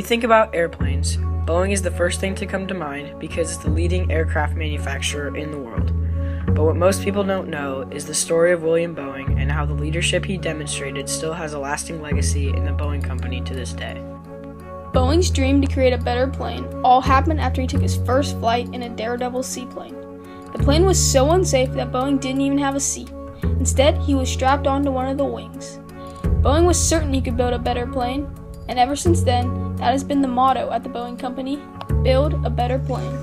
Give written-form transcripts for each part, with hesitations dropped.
you think about airplanes, Boeing is the first thing to come to mind because it's the leading aircraft manufacturer in the world. But what most people don't know is the story of William Boeing and how the leadership he demonstrated still has a lasting legacy in the Boeing company to this day. Boeing's dream to create a better plane all happened after he took his first flight in a Daredevil seaplane. The plane was so unsafe that Boeing didn't even have a seat. Instead, he was strapped onto one of the wings. Boeing was certain he could build a better plane, and ever since then, that has been the motto at the Boeing company: build a better plane.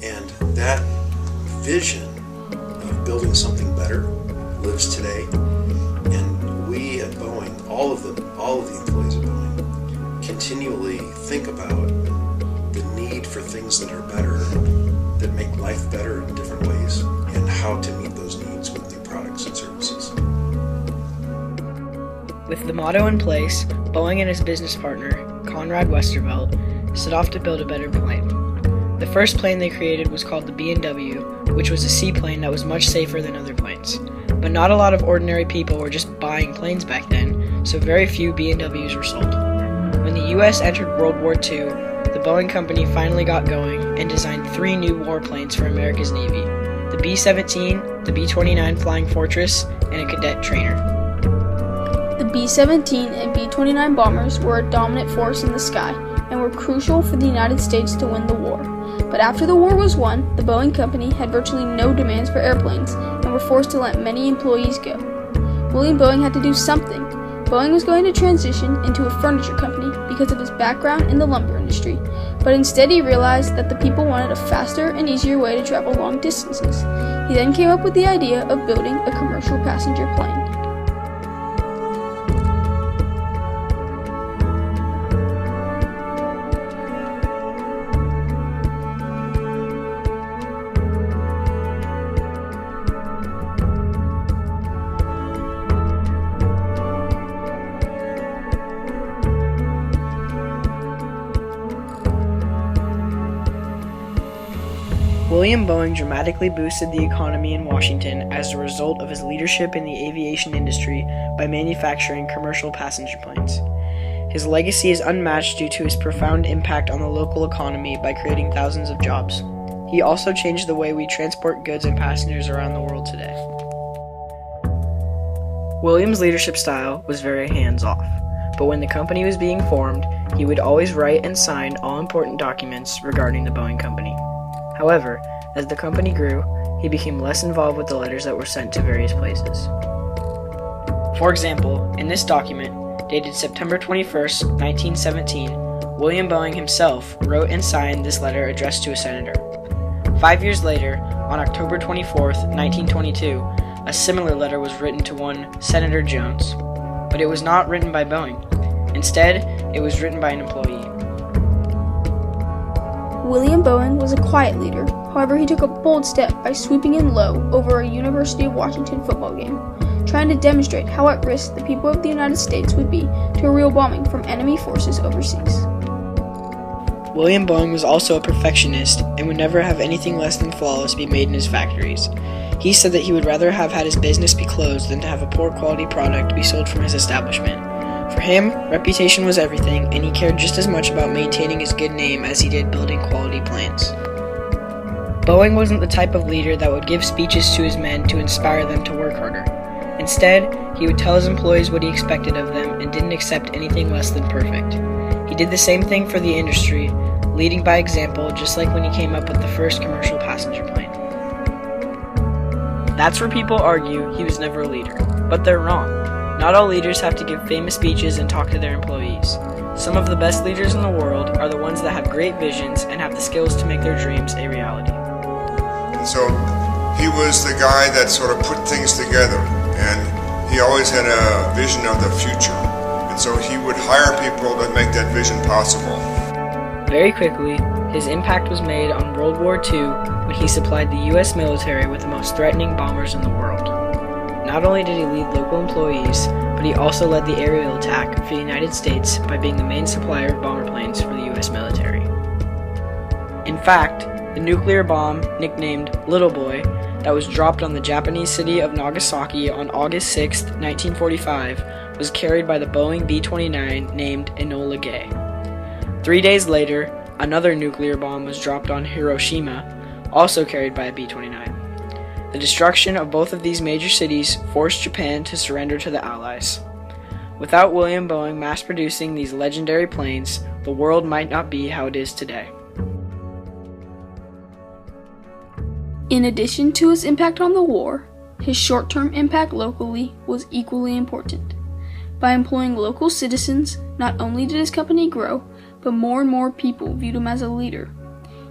And that vision of building something better lives today. And we at Boeing, all of the employees at Boeing, continually think about the need for things that are better, that make life better in different ways, and how to meet those needs with new products and services. With the motto in place, Boeing and his business partner, Conrad Westervelt, set off to build a better plane. The first plane they created was called the B&W, which was a seaplane that was much safer than other planes. But not a lot of ordinary people were just buying planes back then, so very few B&Ws were sold. When the US entered World War II, the Boeing company finally got going and designed 3 new warplanes for America's Navy: the B-17, the B-29 Flying Fortress, and a cadet trainer. The B-17 and B-29 bombers were a dominant force in the sky and were crucial for the United States to win the war. But after the war was won, the Boeing company had virtually no demands for airplanes and were forced to let many employees go. William Boeing had to do something. Boeing was going to transition into a furniture company because of his background in the lumber industry, but instead he realized that the people wanted a faster and easier way to travel long distances. He then came up with the idea of building a commercial passenger plane. William Boeing dramatically boosted the economy in Washington as a result of his leadership in the aviation industry by manufacturing commercial passenger planes. His legacy is unmatched due to his profound impact on the local economy by creating thousands of jobs. He also changed the way we transport goods and passengers around the world today. William's leadership style was very hands-off, but when the company was being formed, he would always write and sign all important documents regarding the Boeing company. However, as the company grew, he became less involved with the letters that were sent to various places. For example, in this document, dated September 21st, 1917, William Boeing himself wrote and signed this letter addressed to a senator. 5 years later, on October 24th, 1922, a similar letter was written to one Senator Jones, but it was not written by Boeing. Instead, it was written by an employee. William Boeing was a quiet leader. However, he took a bold step by swooping in low over a University of Washington football game, trying to demonstrate how at risk the people of the United States would be to a real bombing from enemy forces overseas. William Boeing was also a perfectionist and would never have anything less than flawless be made in his factories. He said that he would rather have had his business be closed than to have a poor quality product be sold from his establishment. For him, reputation was everything, and he cared just as much about maintaining his good name as he did building quality planes. Boeing wasn't the type of leader that would give speeches to his men to inspire them to work harder. Instead, he would tell his employees what he expected of them and didn't accept anything less than perfect. He did the same thing for the industry, leading by example, just like when he came up with the first commercial passenger plane. That's where people argue he was never a leader, but they're wrong. Not all leaders have to give famous speeches and talk to their employees. Some of the best leaders in the world are the ones that have great visions and have the skills to make their dreams a reality. And so he was the guy that sort of put things together, and he always had a vision of the future. And so he would hire people that make that vision possible. Very quickly, his impact was made on World War II when he supplied the US military with the most threatening bombers in the world. Not only did he lead local employees, but he also led the aerial attack for the United States by being the main supplier of bomber planes for the US military. In fact, the nuclear bomb, nicknamed Little Boy, that was dropped on the Japanese city of Nagasaki on August 6, 1945, was carried by the Boeing B-29 named Enola Gay. 3 days later, another nuclear bomb was dropped on Hiroshima, also carried by a B-29. The destruction of both of these major cities forced Japan to surrender to the Allies. Without William Boeing mass-producing these legendary planes, the world might not be how it is today. In addition to his impact on the war, his short-term impact locally was equally important. By employing local citizens, not only did his company grow, but more and more people viewed him as a leader.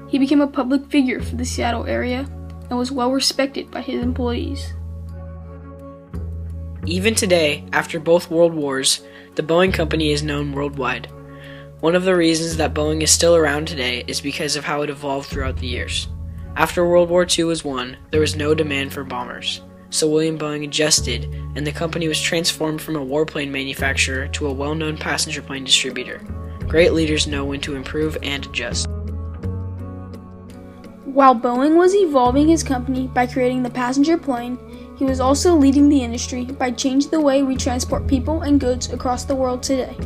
He became a public figure for the Seattle area and was well respected by his employees. Even today, after both World Wars, the Boeing Company is known worldwide. One of the reasons that Boeing is still around today is because of how it evolved throughout the years. After World War II was won, there was no demand for bombers, so William Boeing adjusted, and the company was transformed from a warplane manufacturer to a well-known passenger plane distributor. Great leaders know when to improve and adjust. While Boeing was evolving his company by creating the passenger plane, he was also leading the industry by changing the way we transport people and goods across the world today.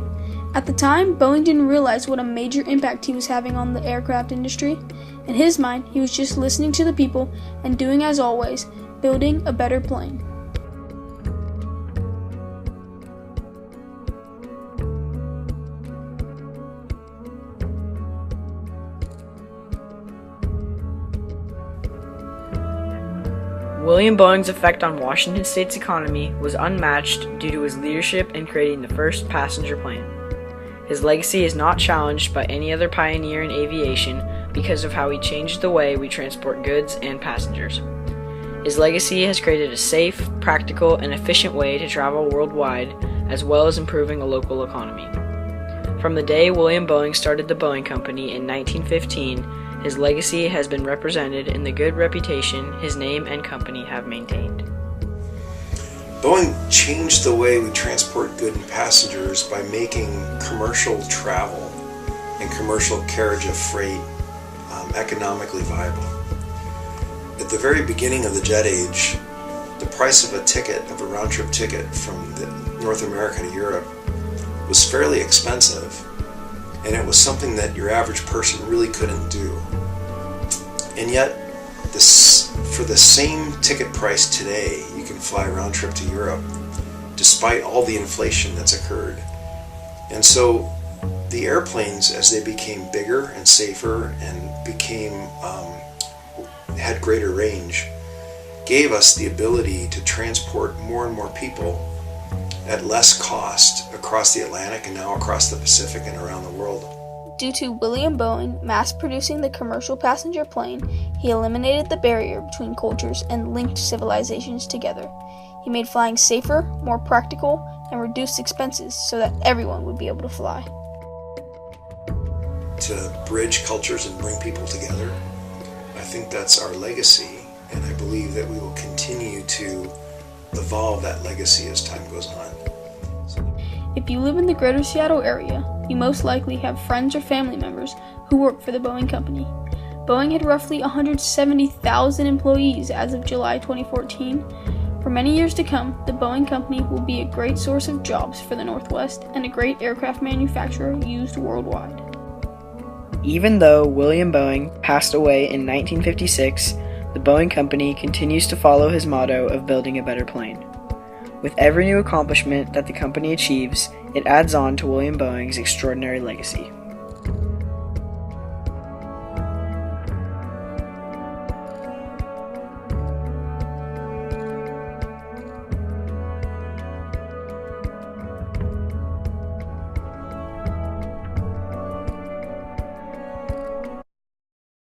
At the time, Boeing didn't realize what a major impact he was having on the aircraft industry. In his mind, he was just listening to the people and doing as always, building a better plane. William Boeing's effect on Washington State's economy was unmatched due to his leadership in creating the first passenger plane. His legacy is not challenged by any other pioneer in aviation because of how he changed the way we transport goods and passengers. His legacy has created a safe, practical, and efficient way to travel worldwide, as well as improving a local economy. From the day William Boeing started the Boeing Company in 1915, his legacy has been represented in the good reputation his name and company have maintained. Boeing changed the way we transport goods and passengers by making commercial travel and commercial carriage of freight economically viable. At the very beginning of the jet age, the price of a round-trip ticket from North America to Europe was fairly expensive, and it was something that your average person really couldn't do. And yet, for the same ticket price today, you can fly round-trip to Europe, despite all the inflation that's occurred. And so, the airplanes, as they became bigger and safer and had greater range, gave us the ability to transport more and more people at less cost across the Atlantic and now across the Pacific and around the world. Due to William Boeing mass-producing the commercial passenger plane, he eliminated the barrier between cultures and linked civilizations together. He made flying safer, more practical, and reduced expenses so that everyone would be able to fly. To bridge cultures and bring people together, I think that's our legacy, and I believe that we will continue to evolve that legacy as time goes on. If you live in the greater Seattle area, you most likely have friends or family members who work for the Boeing Company. Boeing had roughly 170,000 employees as of July 2014. For many years to come, the Boeing Company will be a great source of jobs for the Northwest and a great aircraft manufacturer used worldwide. Even though William Boeing passed away in 1956, the Boeing Company continues to follow his motto of building a better plane. With every new accomplishment that the company achieves, it adds on to William Boeing's extraordinary legacy.